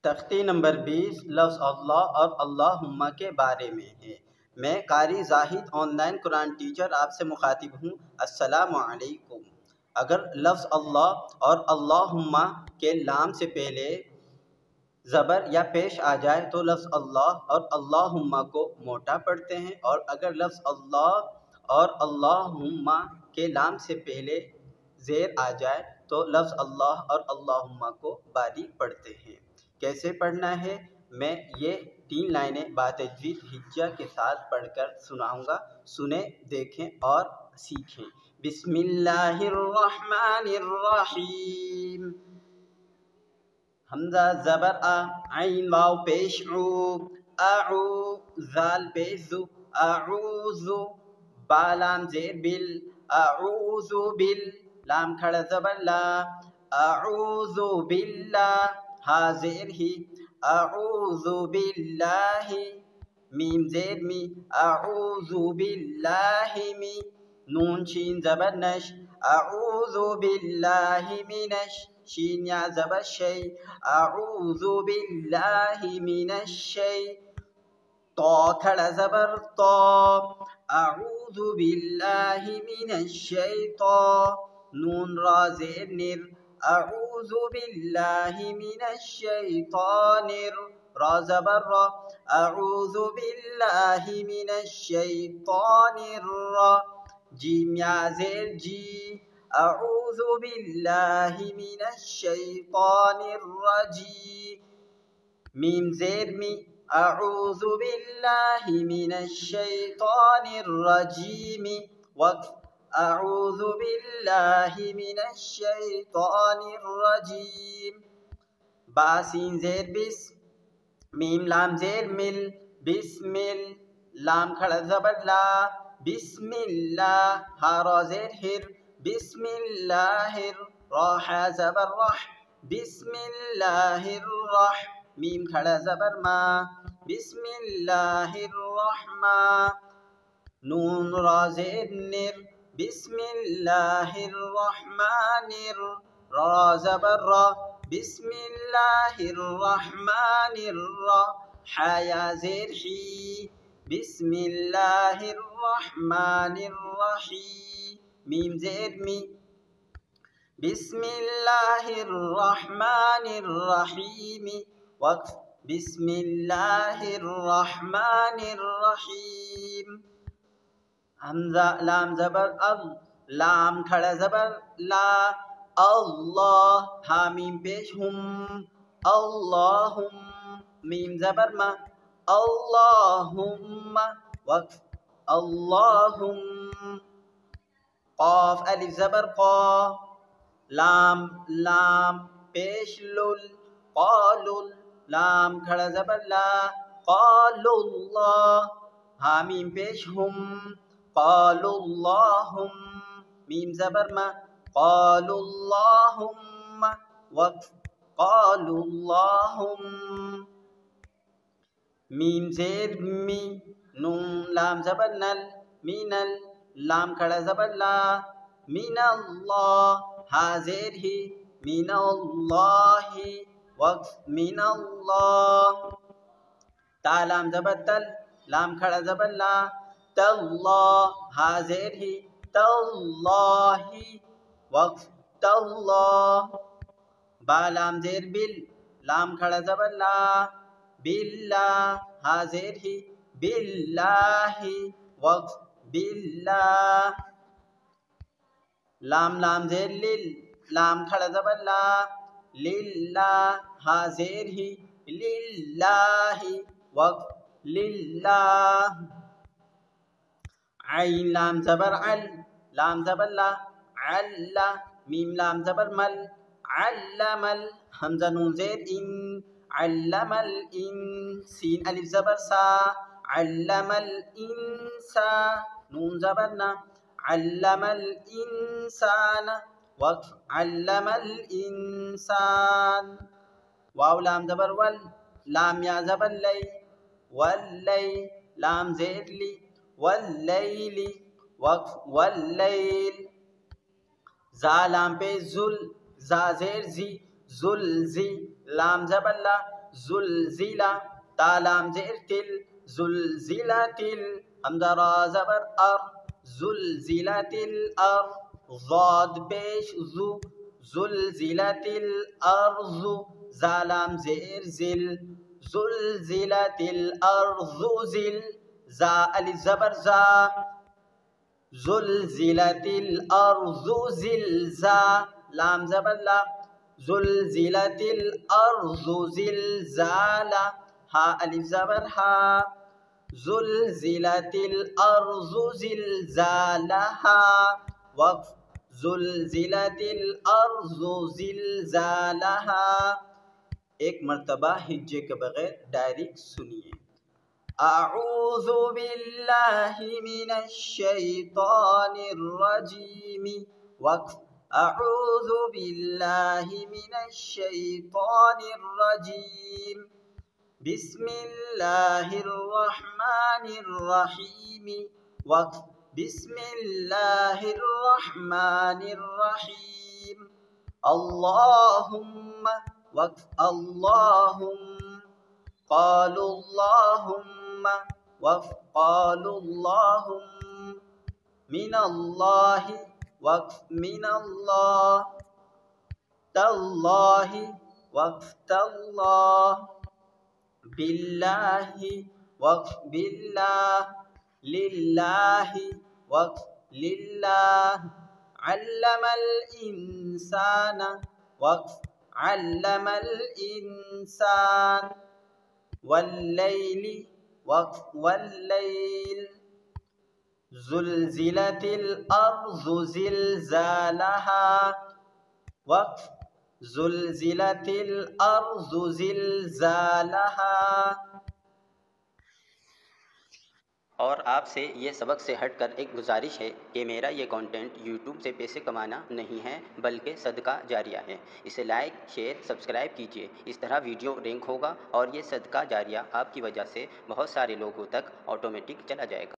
तख्ती नंबर 20 लफ्ज़ अल्लाह और अल्लाहुम्मा के बारे में है। मैं कारी जाहिद ऑनलाइन कुरान टीचर आपसे मुखातिब हूँ। अस्सलामु अलैकुम। अगर लफ्ज़ अल्लाह और अल्लाहुम्मा के लाम से पहले ज़बर या पेश आ जाए तो लफ्ज़ अल्लाह और अल्लाहुम्मा को मोटा पढ़ते हैं, और अगर लफ्ज़ अल्लाह और अल्लाहुम्मा के लाम से पहले ज़ेर आ जाए तो लफ्ज़ अल्लाह और अल्लाहुम्मा को बारीक पढ़ते हैं। कैसे पढ़ना है, मैं ये 3 लाइनें बातजवीद हिज्जा के साथ पढ़कर सुनाऊंगा। सुने, देखें और सीखें। बिस्मिल्लाहिर्रहमानिर्रहीम। हमजा ज़बर आ, आइन वाव पेश ऊ, आऊ जाल पेश जू, आऊज़ु, बा लाम ज़ेर बिल, आऊज़ु बिल, लाम खड़ा ज़बर ला, आऊज़ु बिल्ला, हा ज़ेर ही, आऊज़ु बिल्लाहि, मीम ज़ेर मी, आऊज़ु बिल्लाहि मी, नून शीन ज़बर नश, आऊज़ु बिल्लाहि मिनश, शीन या ज़बर शै, आऊज़ु बिल्लाहि मिनश शै, तो खड़ा ज़बर तो, आऊज़ु बिल्लाहि मिनश शैतो, नून रा ज़ेर निर, आऊज़ु बिल्लाहि मिनश शैतानिर, रा ज़बर रा, आऊज़ु बिल्लाहि मिनश शैतानिर रा, जीम या ज़ेर जी, अऊज़ु बिल्लाहि मिनश शैतानिर रजीम, मीम ज़ेर मी, अऊज़ु बिल्लाहि मिनश शैतानिर रजीम, वक्फ, अऊज़ु बिल्लाहि मिनश शैतानिर रजीम, बा सीन ज़ेर बिस, मीम लाम ज़ेर मिल, बिस्मिल, लाम खड़ा ज़बर ला, बिस्मिल्लाह, हा रा ज़ेर हिर, बिस्मिल्लाहिर, रा हा ज़बर रह, बिस्मिल्लाहिर रह, मीम खड़ा ज़बर मा, बिस्मिल्लाहिर रहमा, नून रा ज़ेर निर, बिस्मिल्लाहिर रहमानिर, रा ज़बर रा, बिस्मिल्लाहिर रहमानिर रा, हा या ज़ेर ही, बिस्मिल्लाहिर रहमानिर रहीम, मीम ज़ेर मी, बिस्मिल्लाहिर रहमानिर रहीम, वक्फ, बिस्मिल्लाहिर रहमानिर रहीम, हमजा लाम ज़बर अल, लाम खड़ा ज़बर ला, अल्लाह, हा मीम पेश हुम, अल्लाहुम, मीम ज़बर मा, अल्लाहुम्मा, वक्फ, अल्लाहुम, क़ाफ अलिफ ज़बर क़ा, लाम लाम पेश लुल, क़ालुल, लाम खड़ा ज़बर ला, क़ालुल्लाह, हा मीम पेश हुम, क़ालुल्लाहुम, मीम ज़बर मा, क़ालुल्लाहुम्मा, वक्फ, क़ालुल्लाहुम, मीम ज़ेर मी, नून लाम ज़बर नल, मिनल, लाम खड़ा ज़बर ला, मिनल्लाह, हा ज़ेर ही, मिनल्लाहि, वक्फ, मिनल्लाह, ता लाम ज़बर तल, लाम खड़ा ज़बर ला, तल्लाह, हा ज़ेर ही, तल्लाहि, वक्फ, तल्लाह, बा लाम ज़ेर बिल, लाम खड़ा ज़बर ला, बिल्लाह, हा ज़ेर ही, बिल्लाहि, वक्फ, बिल्लाह, लाम लाम ज़ेर लिल, लाम खड़ा ज़बर ला, लिल्लाह, हा ज़ेर ही, लिल्लाहि, वक्फ, लिल्लाह, आइन लाम ज़बर अल, लाम ज़बर ला, अल्ला, मीम लाम ज़बर मल, अल्लमल, हमज़ा नून ज़ेर इन, अल्लमल इन, सीन अलिफ ज़बर सा, अल्लमल इंसा, नून ज़बर ना, अल्लमल इंसान, वक्फ, अल्लमल इंसान, वाव लाम ज़बर वल, लाम या ज़बर लै, वल्लै, लाम ज़ेर ली, वल्लैली, वक्फ, वल्लैल, जा लाम पे जुल, जा ज़ेर जी, जुल जी, लाम ज़बर ला, जुलजिला, तालाम ज़ेर तिल, जुलजिलातिल, हमज़ा रा ज़बर अर, जुलजिलातिल अर, ज़ाद पेश ज़ु, जुलजिलातिल अर्ज़ु, ज़ालाम ज़ेर ज़िल, जुलजिलातिल अर्ज़ु ज़िल, ज़ा अलिफ ज़बर ज़ा, जुलजिलातिल अर्ज़ु ज़िलज़ा, लाम ज़बर ला, जुलजिलातिल अर्ज़ु ज़िलज़ाला, हा अलिफ ज़बर हा, जुलजिलातिल अर्ज़ु ज़िलज़ालहा, वक्फ, जुलजिलातिल अर्ज़ु ज़िलज़ालहा। एक मर्तबा हिज्जे के बगैर डायरेक्ट सुनिए। अऊज़ु बिल्लाहि मिनश शैतानिर रजीम, वक्फ, अऊज़ु बिल्लाहि मिनश शैतानिर रजीम, बिस्मिल्लाहिर रहमानिर रहीम, वक्फ, बिस्मिल्लाहिर रहमानिर रहीम, अल्लाहुम्मा, वक्फ, अल्लाहुम्मा, क़ालुल्लाहुम्मा, वक्फ, क़ालुल्लाहुम्मा, मिनल्लाहि, वक्फ, मिनल्लाह, तल्लाहि, वक्फ, तल्लाह, बिल्लाहि, वक्फ, बिल्लाह, लिल्लाहि, वक्फ, लिल्लाह, अल्लमल इंसान, वक्फ, अल्लमल इंसान, वल्लैलि, वक्फ, वल्लैल, जुलजिलतिल अर्ज़ु ज़िलज़ालहा, वक्फ, जुलजिलतिल अर्ज़ु ज़िलज़ालहा। और आपसे ये सबक से हटकर एक गुजारिश है कि मेरा ये कंटेंट यूट्यूब से पैसे कमाना नहीं है, बल्कि सदका जारिया है। इसे लाइक, शेयर, सब्सक्राइब कीजिए। इस तरह वीडियो रैंक होगा और ये सदका जारिया आपकी वजह से बहुत सारे लोगों तक ऑटोमेटिक चला जाएगा।